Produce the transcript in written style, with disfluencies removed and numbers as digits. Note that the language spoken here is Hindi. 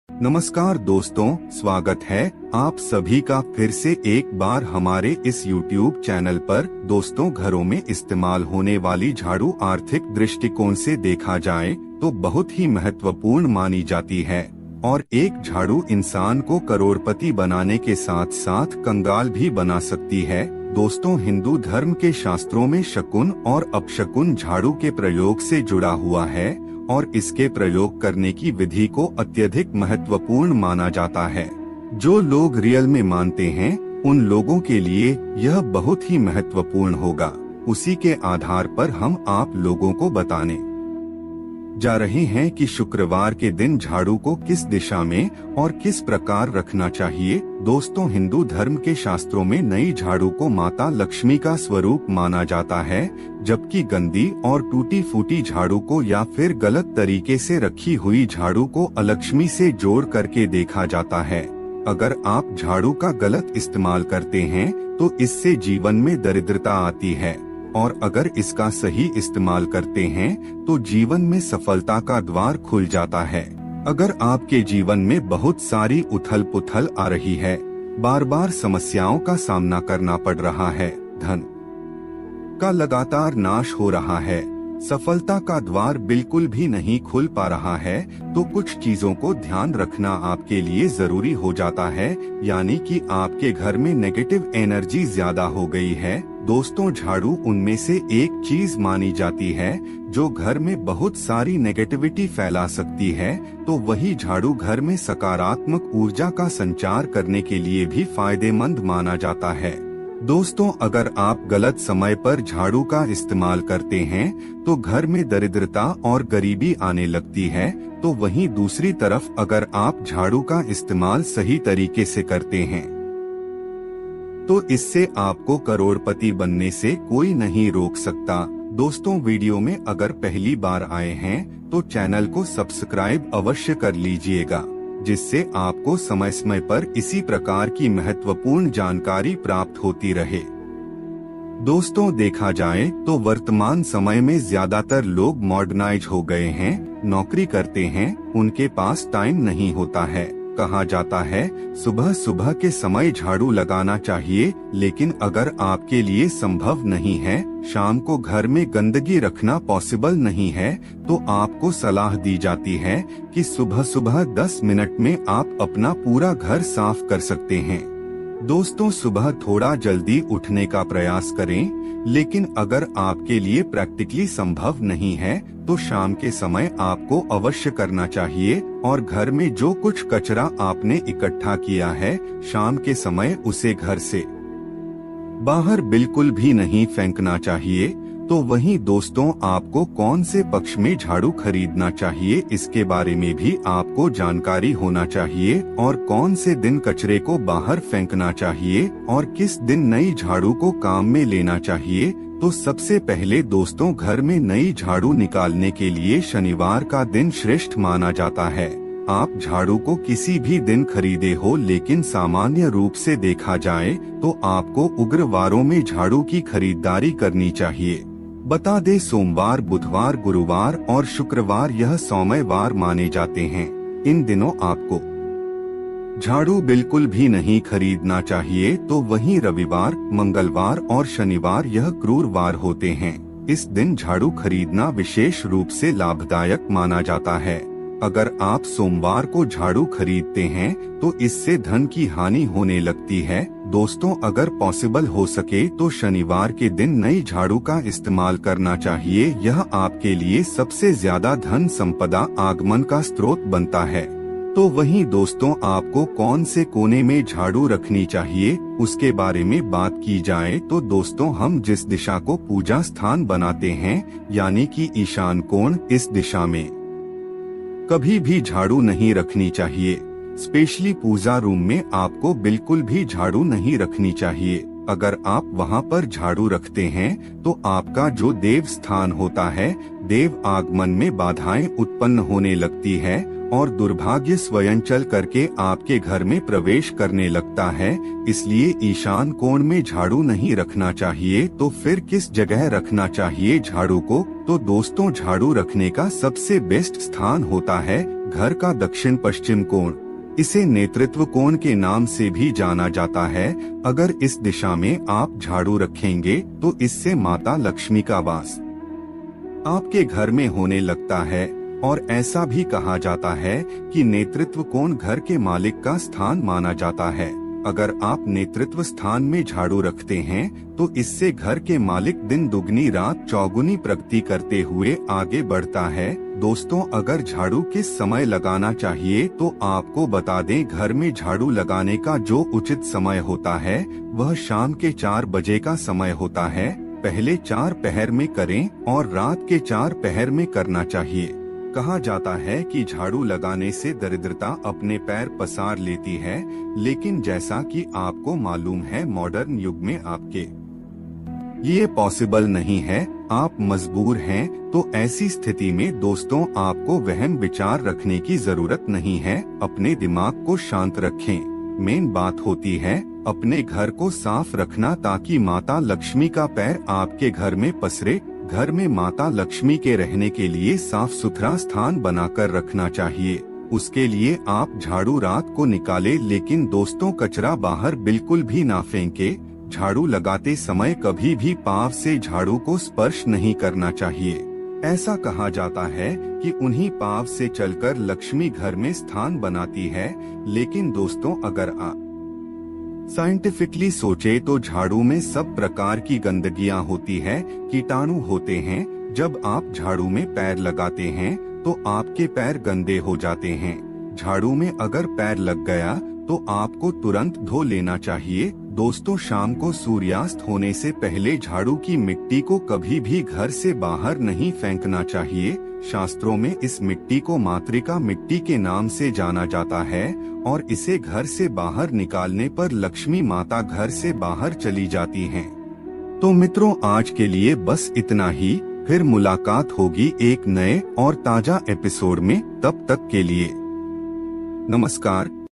नमस्कार दोस्तों, स्वागत है आप सभी का फिर से एक बार हमारे इस YouTube चैनल पर। दोस्तों, घरों में इस्तेमाल होने वाली झाड़ू आर्थिक दृष्टिकोण से देखा जाए तो बहुत ही महत्वपूर्ण मानी जाती है और एक झाड़ू इंसान को करोड़पति बनाने के साथ साथ कंगाल भी बना सकती है। दोस्तों, हिंदू धर्म के शास्त्रों में शकुन और अपशकुन झाड़ू के प्रयोग से जुड़ा हुआ है और इसके प्रयोग करने की विधि को अत्यधिक महत्वपूर्ण माना जाता है। जो लोग रियल में मानते हैं उन लोगों के लिए यह बहुत ही महत्वपूर्ण होगा। उसी के आधार पर हम आप लोगों को बताने जा रहे हैं कि शुक्रवार के दिन झाड़ू को किस दिशा में और किस प्रकार रखना चाहिए। दोस्तों, हिंदू धर्म के शास्त्रों में नई झाड़ू को माता लक्ष्मी का स्वरूप माना जाता है, जबकि गंदी और टूटी फूटी झाड़ू को या फिर गलत तरीके से रखी हुई झाड़ू को अलक्ष्मी से जोड़ करके देखा जाता है। अगर आप झाड़ू का गलत इस्तेमाल करते हैं तो इससे जीवन में दरिद्रता आती है और अगर इसका सही इस्तेमाल करते हैं तो जीवन में सफलता का द्वार खुल जाता है। अगर आपके जीवन में बहुत सारी उथल पुथल आ रही है, बार बार समस्याओं का सामना करना पड़ रहा है, धन का लगातार नाश हो रहा है, सफलता का द्वार बिल्कुल भी नहीं खुल पा रहा है, तो कुछ चीजों को ध्यान रखना आपके लिए जरूरी हो जाता है, यानी कि आपके घर में नेगेटिव एनर्जी ज्यादा हो गई है। दोस्तों, झाड़ू उनमें से एक चीज मानी जाती है जो घर में बहुत सारी नेगेटिविटी फैला सकती है, तो वही झाड़ू घर में सकारात्मक ऊर्जा का संचार करने के लिए भी फायदेमंद माना जाता है। दोस्तों, अगर आप गलत समय पर झाड़ू का इस्तेमाल करते हैं तो घर में दरिद्रता और गरीबी आने लगती है, तो वहीं दूसरी तरफ अगर आप झाड़ू का इस्तेमाल सही तरीके से करते हैं तो इससे आपको करोड़पति बनने से कोई नहीं रोक सकता। दोस्तों, वीडियो में अगर पहली बार आए हैं तो चैनल को सब्सक्राइब अवश्य कर लीजिएगा, जिससे आपको समय समय पर इसी प्रकार की महत्वपूर्ण जानकारी प्राप्त होती रहे। दोस्तों, देखा जाए तो वर्तमान समय में ज्यादातर लोग मॉडर्नाइज हो गए हैं, नौकरी करते हैं, उनके पास टाइम नहीं होता है। कहा जाता है सुबह सुबह के समय झाड़ू लगाना चाहिए, लेकिन अगर आपके लिए संभव नहीं है, शाम को घर में गंदगी रखना पॉसिबल नहीं है, तो आपको सलाह दी जाती है कि सुबह सुबह 10 मिनट में आप अपना पूरा घर साफ कर सकते हैं। दोस्तों, सुबह थोड़ा जल्दी उठने का प्रयास करें, लेकिन अगर आपके लिए प्रैक्टिकली संभव नहीं है तो शाम के समय आपको अवश्य करना चाहिए और घर में जो कुछ कचरा आपने इकट्ठा किया है, शाम के समय उसे घर से बाहर बिल्कुल भी नहीं फेंकना चाहिए। तो वहीं दोस्तों, आपको कौन से पक्ष में झाड़ू खरीदना चाहिए इसके बारे में भी आपको जानकारी होना चाहिए और कौन से दिन कचरे को बाहर फेंकना चाहिए और किस दिन नई झाड़ू को काम में लेना चाहिए। तो सबसे पहले दोस्तों, घर में नई झाड़ू निकालने के लिए शनिवार का दिन श्रेष्ठ माना जाता है। आप झाड़ू को किसी भी दिन खरीदे हो, लेकिन सामान्य रूप से देखा जाए तो आपको उग्रवारों में झाड़ू की खरीदारी करनी चाहिए। बता दें, सोमवार, बुधवार, गुरुवार और शुक्रवार यह सौम्यवार माने जाते हैं। इन दिनों आपको झाड़ू बिल्कुल भी नहीं खरीदना चाहिए, तो वहीं रविवार, मंगलवार और शनिवार यह क्रूरवार होते हैं। इस दिन झाड़ू खरीदना विशेष रूप से लाभदायक माना जाता है। अगर आप सोमवार को झाड़ू खरीदते हैं तो इससे धन की हानि होने लगती है। दोस्तों, अगर पॉसिबल हो सके तो शनिवार के दिन नई झाड़ू का इस्तेमाल करना चाहिए। यह आपके लिए सबसे ज्यादा धन संपदा आगमन का स्रोत बनता है। तो वहीं दोस्तों, आपको कौन से कोने में झाड़ू रखनी चाहिए उसके बारे में बात की जाए तो दोस्तों, हम जिस दिशा को पूजा स्थान बनाते हैं, यानी कि ईशान कोण, इस दिशा में कभी भी झाड़ू नहीं रखनी चाहिए। स्पेशली पूजा रूम में आपको बिल्कुल भी झाड़ू नहीं रखनी चाहिए। अगर आप वहां पर झाड़ू रखते हैं तो आपका जो देव स्थान होता है, देव आगमन में बाधाएं उत्पन्न होने लगती है और दुर्भाग्य स्वयं चल करके आपके घर में प्रवेश करने लगता है। इसलिए ईशान कोण में झाड़ू नहीं रखना चाहिए। तो फिर किस जगह रखना चाहिए झाड़ू को? तो दोस्तों, झाड़ू रखने का सबसे बेस्ट स्थान होता है घर का दक्षिण पश्चिम कोण, इसे नेतृत्व कोण के नाम से भी जाना जाता है। अगर इस दिशा में आप झाड़ू रखेंगे तो इससे माता लक्ष्मी का वास आपके घर में होने लगता है। और ऐसा भी कहा जाता है कि नेतृत्व कोण घर के मालिक का स्थान माना जाता है। अगर आप नेतृत्व स्थान में झाड़ू रखते हैं तो इससे घर के मालिक दिन दुगनी रात चौगुनी प्रगति करते हुए आगे बढ़ता है। दोस्तों, अगर झाड़ू किस समय लगाना चाहिए तो आपको बता दें, घर में झाड़ू लगाने का जो उचित समय होता है वह शाम के 4 बजे का समय होता है। पहले 4 पहर में करें और रात के 4 पहर में करना चाहिए। कहा जाता है कि झाड़ू लगाने से दरिद्रता अपने पैर पसार लेती है, लेकिन जैसा कि आपको मालूम है मॉडर्न युग में आपके ये पॉसिबल नहीं है। आप मजबूर हैं तो ऐसी स्थिति में दोस्तों आपको वहम विचार रखने की जरूरत नहीं है। अपने दिमाग को शांत रखें। मेन बात होती है अपने घर को साफ रखना ताकि माता लक्ष्मी का पैर आपके घर में पसरे। घर में माता लक्ष्मी के रहने के लिए साफ सुथरा स्थान बनाकर रखना चाहिए। उसके लिए आप झाड़ू रात को निकालें, लेकिन दोस्तों कचरा बाहर बिल्कुल भी ना फेंके। झाड़ू लगाते समय कभी भी पाँव से झाड़ू को स्पर्श नहीं करना चाहिए। ऐसा कहा जाता है कि उन्हीं पाँव से चलकर लक्ष्मी घर में स्थान बनाती है। लेकिन दोस्तों अगर आप साइंटिफिकली सोचे तो झाड़ू में सब प्रकार की गंदगियां होती है, कीटाणु होते हैं। जब आप झाड़ू में पैर लगाते हैं तो आपके पैर गंदे हो जाते हैं। झाड़ू में अगर पैर लग गया तो आपको तुरंत धो लेना चाहिए। दोस्तों, शाम को सूर्यास्त होने से पहले झाड़ू की मिट्टी को कभी भी घर से बाहर नहीं फेंकना चाहिए। शास्त्रों में इस मिट्टी को मातृका मिट्टी के नाम से जाना जाता है और इसे घर से बाहर निकालने पर लक्ष्मी माता घर से बाहर चली जाती हैं। तो मित्रों, आज के लिए बस इतना ही। फिर मुलाकात होगी एक नए और ताजा एपिसोड में। तब तक के लिए नमस्कार।